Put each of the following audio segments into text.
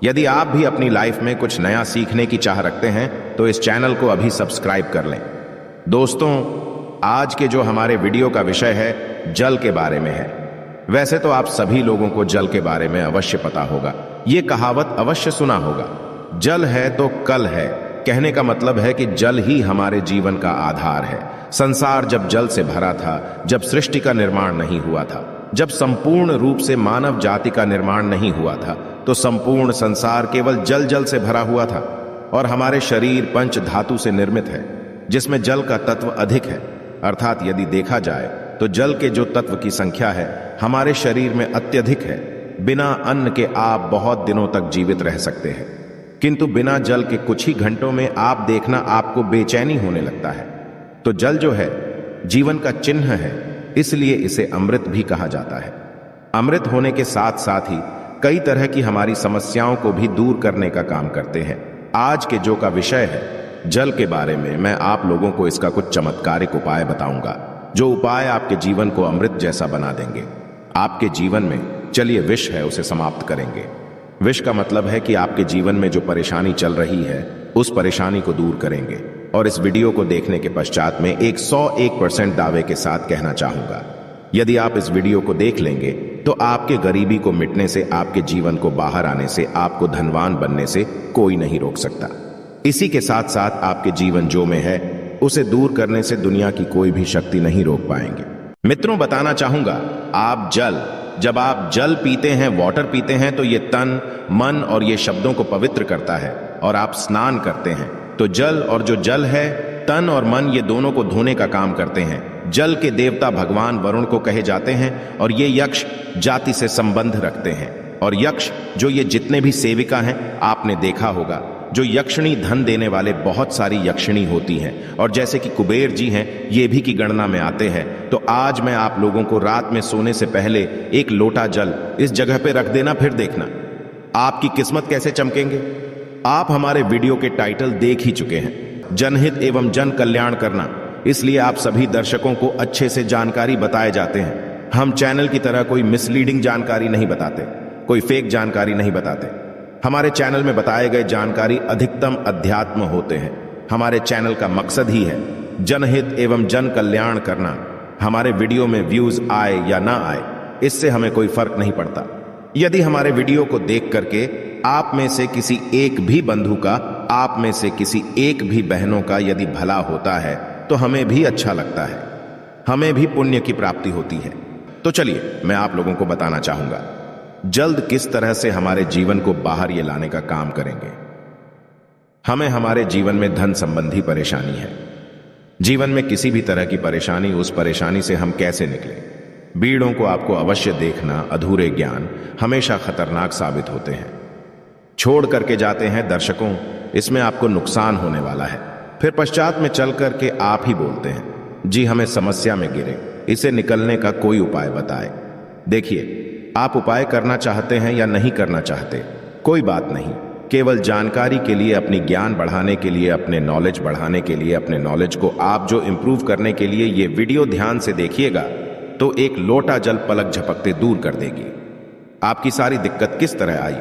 यदि आप भी अपनी लाइफ में कुछ नया सीखने की चाह रखते हैं तो इस चैनल को अभी सब्सक्राइब कर लें। दोस्तों, आज के जो हमारे वीडियो का विषय है जल के बारे में है। वैसे तो आप सभी लोगों को जल के बारे में अवश्य पता होगा, ये कहावत अवश्य सुना होगा, जल है तो कल है। कहने का मतलब है कि जल ही हमारे जीवन का आधार है। संसार जब जल से भरा था, जब सृष्टि का निर्माण नहीं हुआ था, जब संपूर्ण रूप से मानव जाति का निर्माण नहीं हुआ था, तो संपूर्ण संसार केवल जल जल से भरा हुआ था। और हमारे शरीर पंच धातु से निर्मित है, जिसमें जल का तत्व अधिक है। अर्थात यदि देखा जाए तो जल के जो तत्व की संख्या है हमारे शरीर में अत्यधिक है। बिना अन्न के आप बहुत दिनों तक जीवित रह सकते हैं, किंतु बिना जल के कुछ ही घंटों में आप देखना आपको बेचैनी होने लगता है। तो जल जो है जीवन का चिन्ह है, इसलिए इसे अमृत भी कहा जाता है। अमृत होने के साथ साथ ही कई तरह की हमारी समस्याओं को भी दूर करने का काम करते हैं। आज के जो का विषय है जल के बारे में, मैं आप लोगों को इसका कुछ चमत्कारिक उपाय बताऊंगा, जो उपाय आपके जीवन को अमृत जैसा बना देंगे। आपके जीवन में चलिए विष है उसे समाप्त करेंगे। विष का मतलब है कि आपके जीवन में जो परेशानी चल रही है उस परेशानी को दूर करेंगे। और इस वीडियो को देखने के पश्चात में 101% दावे के साथ कहना चाहूंगा, यदि आप इस वीडियो को देख लेंगे तो आपके गरीबी को मिटने से, आपके जीवन को बाहर आने से, आपको धनवान बनने से कोई नहीं रोक सकता। इसी के साथ साथ आपके जीवन जो में है उसे दूर करने से दुनिया की कोई भी शक्ति नहीं रोक पाएंगे। मित्रों, बताना चाहूंगा, जब आप जल पीते हैं, वाटर पीते हैं, तो ये तन, मन और ये शब्दों को पवित्र करता है। और आप स्नान करते हैं तो जल, और जो जल है तन और मन, ये दोनों को धोने का काम करते हैं। जल के देवता भगवान वरुण को कहे जाते हैं और ये यक्ष जाति से संबंध रखते हैं। और यक्ष जो ये जितने भी सेविका हैं, आपने देखा होगा जो यक्षिणी धन देने वाले बहुत सारी यक्षिणी होती हैं, और जैसे कि कुबेर जी हैं ये भी की गणना में आते हैं। तो आज मैं आप लोगों को रात में सोने से पहले एक लोटा जल इस जगह पे रख देना, फिर देखना आपकी किस्मत कैसे चमकेंगे। आप हमारे वीडियो के टाइटल देख ही चुके हैं, जनहित एवं जन कल्याण करना, इसलिए आप सभी दर्शकों को अच्छे से जानकारी बताए जाते हैं। हम चैनल की तरह कोई मिसलीडिंग जानकारी नहीं बताते, कोई फेक जानकारी नहीं बताते। हमारे चैनल में बताए गए जानकारी अधिकतम अध्यात्म होते हैं। हमारे चैनल का मकसद ही है जनहित एवं जन कल्याण करना। हमारे वीडियो में व्यूज आए या ना आए, इससे हमें कोई फर्क नहीं पड़ता। यदि हमारे वीडियो को देख करके आप में से किसी एक भी बंधु का, आप में से किसी एक भी बहनों का यदि भला होता है तो हमें भी अच्छा लगता है, हमें भी पुण्य की प्राप्ति होती है। तो चलिए मैं आप लोगों को बताना चाहूंगा जल्द किस तरह से हमारे जीवन को बाहर ये लाने का काम करेंगे। हमें हमारे जीवन में धन संबंधी परेशानी है। जीवन में किसी भी तरह की परेशानी, उस परेशानी से हम कैसे निकलें, बीड़ों को आपको अवश्य देखना। अधूरे ज्ञान हमेशा खतरनाक साबित होते हैं, छोड़ करके जाते हैं। दर्शकों, इसमें आपको नुकसान होने वाला है। फिर पश्चात में चल करके आप ही बोलते हैं, जी हमें समस्या में गिरे, इसे निकलने का कोई उपाय बताए। देखिए, आप उपाय करना चाहते हैं या नहीं करना चाहते, कोई बात नहीं। केवल जानकारी के लिए, अपनी ज्ञान बढ़ाने के लिए, अपने नॉलेज बढ़ाने के लिए, अपने नॉलेज को आप जो इंप्रूव करने के लिए ये वीडियो ध्यान से देखिएगा तो एक लोटा जल पलक झपकते दूर कर देगी। आपकी सारी दिक्कत किस तरह आई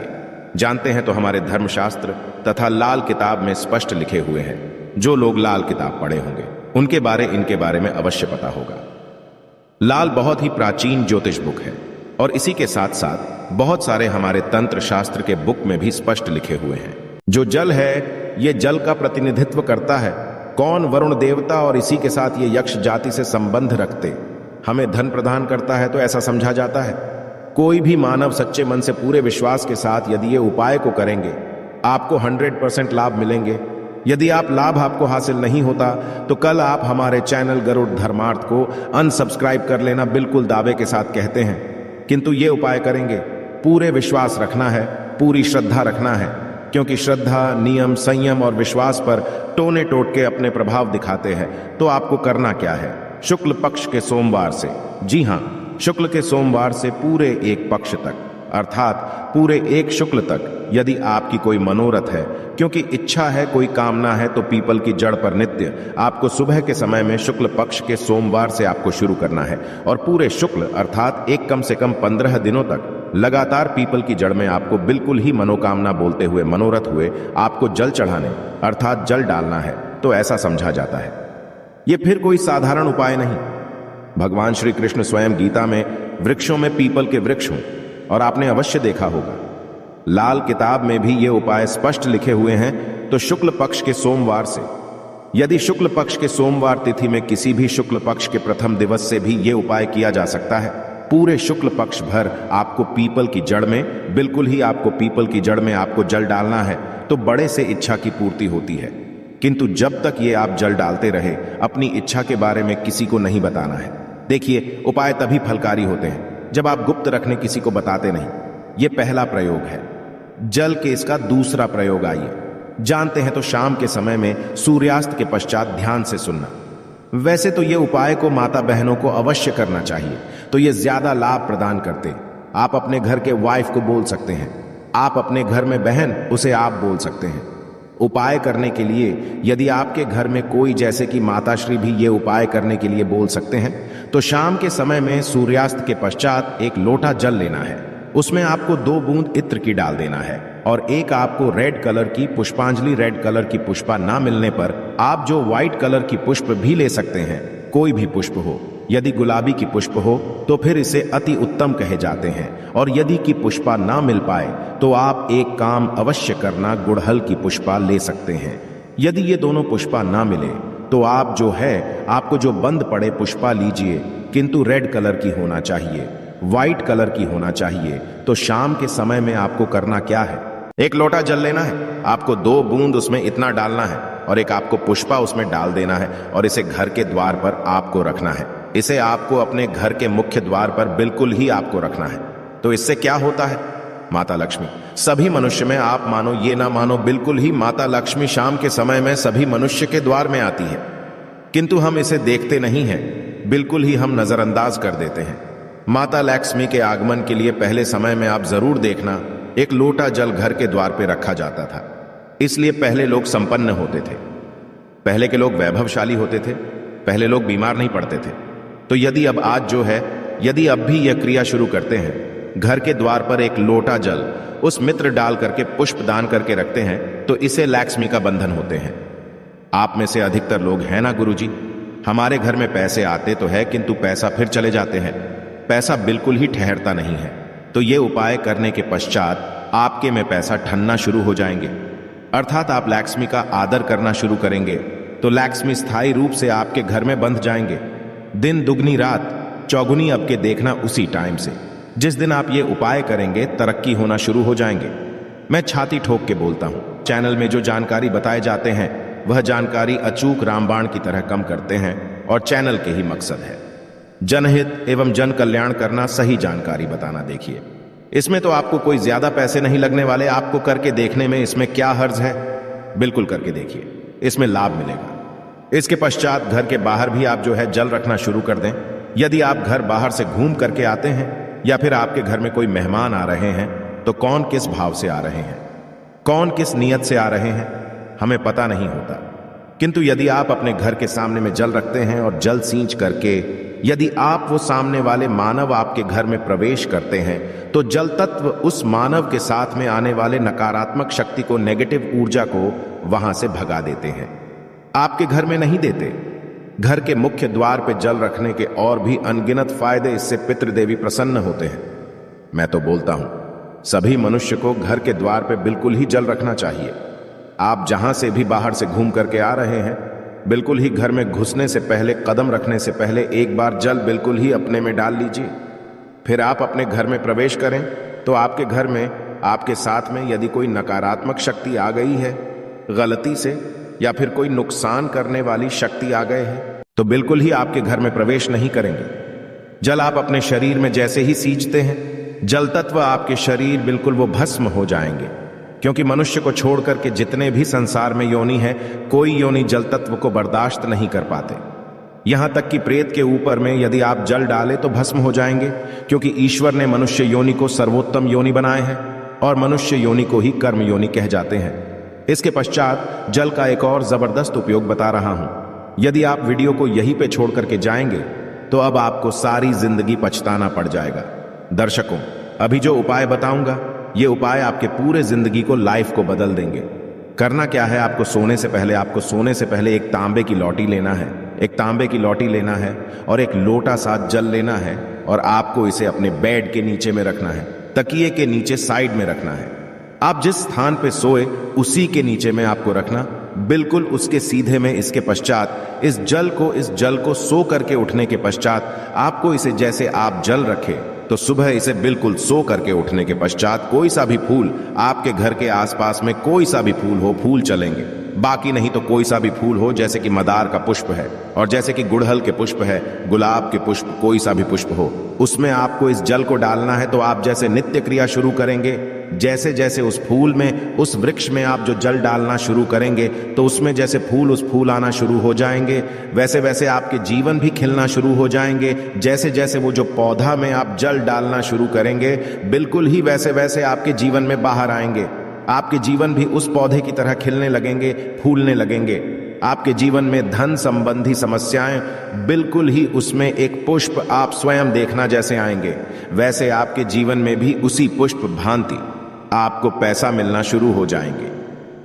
जानते हैं तो हमारे धर्मशास्त्र तथा लाल किताब में स्पष्ट लिखे हुए हैं। जो लोग लाल किताब पढ़े होंगे उनके इनके बारे में अवश्य पता होगा। लाल बहुत ही प्राचीन ज्योतिष बुक है, और इसी के साथ साथ बहुत सारे हमारे तंत्र शास्त्र के बुक में भी स्पष्ट लिखे हुए हैं। जो जल है ये जल का प्रतिनिधित्व करता है। कौन? वरुण देवता, और इसी के साथ ये यक्ष जाति से संबंध रखते हमें धन प्रदान करता है, तो ऐसा समझा जाता है। कोई भी मानव सच्चे मन से पूरे विश्वास के साथ यदि ये उपाय को करेंगे, आपको 100% लाभ मिलेंगे। यदि आपको हासिल नहीं होता तो कल आप हमारे चैनल गरुड़ धर्मार्थ को अनसब्सक्राइब कर लेना, बिल्कुल दावे के साथ कहते हैं। किंतु ये उपाय करेंगे, पूरे विश्वास रखना है, पूरी श्रद्धा रखना है, क्योंकि श्रद्धा, नियम, संयम और विश्वास पर टोने टोट के अपने प्रभाव दिखाते हैं। तो आपको करना क्या है? शुक्ल पक्ष के सोमवार से, जी हां, शुक्ल के सोमवार से पूरे एक पक्ष तक, अर्थात पूरे एक शुक्ल तक, यदि आपकी कोई मनोरथ है, क्योंकि इच्छा है, कोई कामना है, तो पीपल की जड़ पर नित्य आपको सुबह के समय में शुक्ल पक्ष के सोमवार से आपको शुरू करना है। और पूरे शुक्ल अर्थात एक कम से कम 15 दिनों तक लगातार पीपल की जड़ में आपको बिल्कुल ही मनोकामना बोलते हुए मनोरथ हुए आपको जल चढ़ाने अर्थात जल डालना है तो ऐसा समझा जाता है। यह फिर कोई साधारण उपाय नहीं। भगवान श्री कृष्ण स्वयं गीता में वृक्षों में पीपल के वृक्ष हों, और आपने अवश्य देखा होगा लाल किताब में भी ये उपाय स्पष्ट लिखे हुए हैं। तो शुक्ल पक्ष के सोमवार से, यदि शुक्ल पक्ष के सोमवार तिथि में किसी भी शुक्ल पक्ष के प्रथम दिवस से भी ये उपाय किया जा सकता है। पूरे शुक्ल पक्ष भर आपको पीपल की जड़ में, बिल्कुल ही आपको पीपल की जड़ में आपको जल डालना है तो बड़े से इच्छा की पूर्ति होती है। किंतु जब तक ये आप जल डालते रहे अपनी इच्छा के बारे में किसी को नहीं बताना है। देखिए, उपाय तभी फलकारी होते हैं जब आप गुप्त रखने किसी को बताते नहीं। ये पहला प्रयोग है। जल के इसका दूसरा प्रयोग आइए जानते हैं। तो शाम के समय में सूर्यास्त के पश्चात ध्यान से सुनना। वैसे तो ये उपाय को माता बहनों को अवश्य करना चाहिए, तो ये ज्यादा लाभ प्रदान करते। आप अपने घर के वाइफ को बोल सकते हैं, आप अपने घर में बहन उसे आप बोल सकते हैं। उपाय करने के लिए यदि आपके घर में कोई जैसे कि माताश्री भी ये उपाय करने के लिए बोल सकते हैं, तो शाम के समय में सूर्यास्त के पश्चात एक लोटा जल लेना है। उसमें आपको 2 बूंद इत्र की डाल देना है और एक आपको रेड कलर की पुष्पांजलि, रेड कलर की पुष्पा ना मिलने पर आप जो व्हाइट कलर की पुष्प भी ले सकते हैं, कोई भी पुष्प हो। यदि गुलाबी की पुष्प हो तो फिर इसे अति उत्तम कहे जाते हैं, और यदि की पुष्पा ना मिल पाए तो आप एक काम अवश्य करना, गुड़हल की पुष्पा ले सकते हैं। यदि ये दोनों पुष्पा ना मिले तो आप जो है आपको जो बंद पड़े पुष्पा लीजिए, किंतु रेड कलर की होना चाहिए, व्हाइट कलर की होना चाहिए। तो शाम के समय में आपको करना क्या है, एक लोटा जल लेना है, आपको 2 बूंद उसमें इतना डालना है और एक आपको पुष्पा उसमें डाल देना है और इसे घर के द्वार पर आपको रखना है। इसे आपको अपने घर के मुख्य द्वार पर बिल्कुल ही आपको रखना है। तो इससे क्या होता है, माता लक्ष्मी सभी मनुष्य में, आप मानो ये ना मानो, बिल्कुल ही माता लक्ष्मी शाम के समय में सभी मनुष्य के द्वार में आती है। किंतु हम इसे देखते नहीं हैं, बिल्कुल ही हम नजरअंदाज कर देते हैं। माता लक्ष्मी के आगमन के लिए पहले समय में आप जरूर देखना एक लोटा जल घर के द्वार पे रखा जाता था। इसलिए पहले लोग संपन्न होते थे, पहले के लोग वैभवशाली होते थे, पहले लोग बीमार नहीं पड़ते थे। तो यदि अब आज जो है, यदि अब भी यह क्रिया शुरू करते हैं, घर के द्वार पर एक लोटा जल उस मित्र डाल करके पुष्प दान करके रखते हैं, तो इसे लक्ष्मी का बंधन होते हैं। आप में से अधिकतर लोग हैं ना गुरुजी, हमारे घर में पैसे आते तो है किंतु पैसा फिर चले जाते हैं, पैसा बिल्कुल ही ठहरता नहीं है। तो ये उपाय करने के पश्चात आपके में पैसा ठनना शुरू हो जाएंगे, अर्थात आप लक्ष्मी का आदर करना शुरू करेंगे तो लक्ष्मी स्थायी रूप से आपके घर में बंध जाएंगे। दिन दुगनी रात चौगुनी अब के देखना उसी टाइम से। जिस दिन आप ये उपाय करेंगे तरक्की होना शुरू हो जाएंगे। मैं छाती ठोक के बोलता हूं, चैनल में जो जानकारी बताए जाते हैं वह जानकारी अचूक रामबाण की तरह कम करते हैं और चैनल के ही मकसद है जनहित एवं जन कल्याण करना, सही जानकारी बताना। देखिए, इसमें तो आपको कोई ज्यादा पैसे नहीं लगने वाले, आपको करके देखने में इसमें क्या हर्ज है, बिल्कुल करके देखिए, इसमें लाभ मिलेगा। इसके पश्चात घर के बाहर भी आप जो है जल रखना शुरू कर दें। यदि आप घर बाहर से घूम करके आते हैं या फिर आपके घर में कोई मेहमान आ रहे हैं, तो कौन किस भाव से आ रहे हैं, कौन किस नियत से आ रहे हैं, हमें पता नहीं होता। किंतु यदि आप अपने घर के सामने में जल रखते हैं और जल सींच करके यदि आप वो सामने वाले मानव आपके घर में प्रवेश करते हैं, तो जल तत्व उस मानव के साथ में आने वाले नकारात्मक शक्ति को, नेगेटिव ऊर्जा को वहां से भगा देते हैं। आपके घर में नहीं देते, घर के मुख्य द्वार पे जल रखने के और भी अनगिनत फायदे, इससे पितृदेवी प्रसन्न होते हैं। मैं तो बोलता हूं सभी मनुष्य को घर के द्वार पे बिल्कुल ही जल रखना चाहिए। आप जहां से भी बाहर से घूम करके आ रहे हैं, बिल्कुल ही घर में घुसने से पहले, कदम रखने से पहले एक बार जल बिल्कुल ही अपने में डाल लीजिए। फिर आप अपने घर में प्रवेश करें तो आपके घर में, आपके साथ में यदि कोई नकारात्मक शक्ति आ गई है गलती से, या फिर कोई नुकसान करने वाली शक्ति आ गए हैं, तो बिल्कुल ही आपके घर में प्रवेश नहीं करेंगे। जल आप अपने शरीर में जैसे ही सींचते हैं, जल तत्व आपके शरीर बिल्कुल वो भस्म हो जाएंगे। क्योंकि मनुष्य को छोड़कर के जितने भी संसार में योनि है, कोई योनि जल तत्व को बर्दाश्त नहीं कर पाते। यहां तक कि प्रेत के ऊपर में यदि आप जल डालें तो भस्म हो जाएंगे, क्योंकि ईश्वर ने मनुष्य योनि को सर्वोत्तम योनि बनाए हैं और मनुष्य योनि को ही कर्म योनि कह जाते हैं। इसके पश्चात जल का एक और जबरदस्त उपयोग बता रहा हूं। यदि आप वीडियो को यहीं पे छोड़ करके जाएंगे तो अब आपको सारी जिंदगी पछताना पड़ जाएगा। दर्शकों, अभी जो उपाय बताऊंगा, ये उपाय आपके पूरे जिंदगी को, लाइफ को बदल देंगे। करना क्या है, आपको सोने से पहले एक तांबे की लौटी लेना है। एक तांबे की लौटी लेना है और एक लोटा सा जल लेना है और आपको इसे अपने बेड के नीचे में रखना है, तकिए के नीचे साइड में रखना है। आप जिस स्थान पे सोए उसी के नीचे में आपको रखना, बिल्कुल उसके सीधे में। इसके पश्चात इस जल को सो करके उठने के पश्चात आपको इसे, जैसे आप जल रखे तो सुबह इसे बिल्कुल सो करके उठने के पश्चात कोई सा भी फूल, आपके घर के आसपास में कोई सा भी फूल हो, फूल चलेंगे, बाकी नहीं तो कोई सा भी फूल हो, जैसे कि मदार का पुष्प है और जैसे कि गुड़हल के पुष्प है, गुलाब के पुष्प, कोई सा भी पुष्प हो, उसमें आपको इस जल को डालना है। तो आप जैसे नित्य क्रिया शुरू करेंगे, जैसे जैसे उस फूल में, उस वृक्ष में आप जो जल डालना शुरू करेंगे तो उसमें जैसे फूल आना शुरू हो जाएंगे, वैसे वैसे आपके जीवन भी खिलना शुरू हो जाएंगे। जैसे जैसे वो जो पौधा में आप जल डालना शुरू करेंगे, बिल्कुल ही वैसे वैसे आपके जीवन में बाहर आएंगे। आपके जीवन भी उस पौधे की तरह खिलने लगेंगे, फूलने लगेंगे। आपके जीवन में धन संबंधी समस्याएं, बिल्कुल ही उसमें एक पुष्प आप स्वयं देखना जैसे आएंगे, वैसे आपके जीवन में भी उसी पुष्प भांति आपको पैसा मिलना शुरू हो जाएंगे।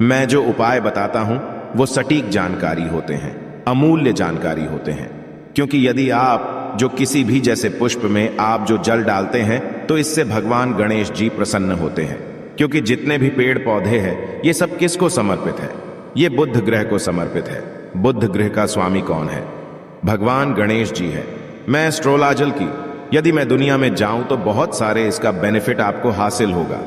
मैं जो उपाय बताता हूं वो सटीक जानकारी होते हैं, अमूल्य जानकारी होते हैं, क्योंकि यदि आप जो किसी भी जैसे पुष्प में आप जो जल डालते हैं तो इससे भगवान गणेश जी प्रसन्न होते हैं। क्योंकि जितने भी पेड़ पौधे हैं ये सब किसको समर्पित है? ये बुध ग्रह को समर्पित है। बुध ग्रह का स्वामी कौन है? भगवान गणेश जी है। मैं एस्ट्रोलॉजल की यदि मैं दुनिया में जाऊं तो बहुत सारे इसका बेनिफिट आपको हासिल होगा,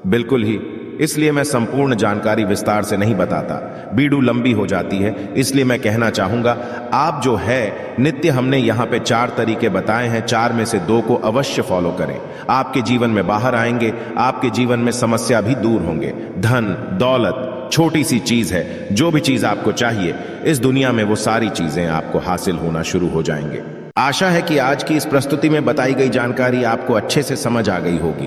बिल्कुल ही। इसलिए मैं संपूर्ण जानकारी विस्तार से नहीं बताता, वीडियो लंबी हो जाती है। इसलिए मैं कहना चाहूंगा, आप जो है नित्य, हमने यहाँ पे 4 तरीके बताए हैं, 4 में से 2 को अवश्य फॉलो करें। आपके जीवन में बाहर आएंगे, आपके जीवन में समस्या भी दूर होंगे। धन दौलत छोटी सी चीज है, जो भी चीज आपको चाहिए इस दुनिया में वो सारी चीजें आपको हासिल होना शुरू हो जाएंगे। आशा है कि आज की इस प्रस्तुति में बताई गई जानकारी आपको अच्छे से समझ आ गई होगी।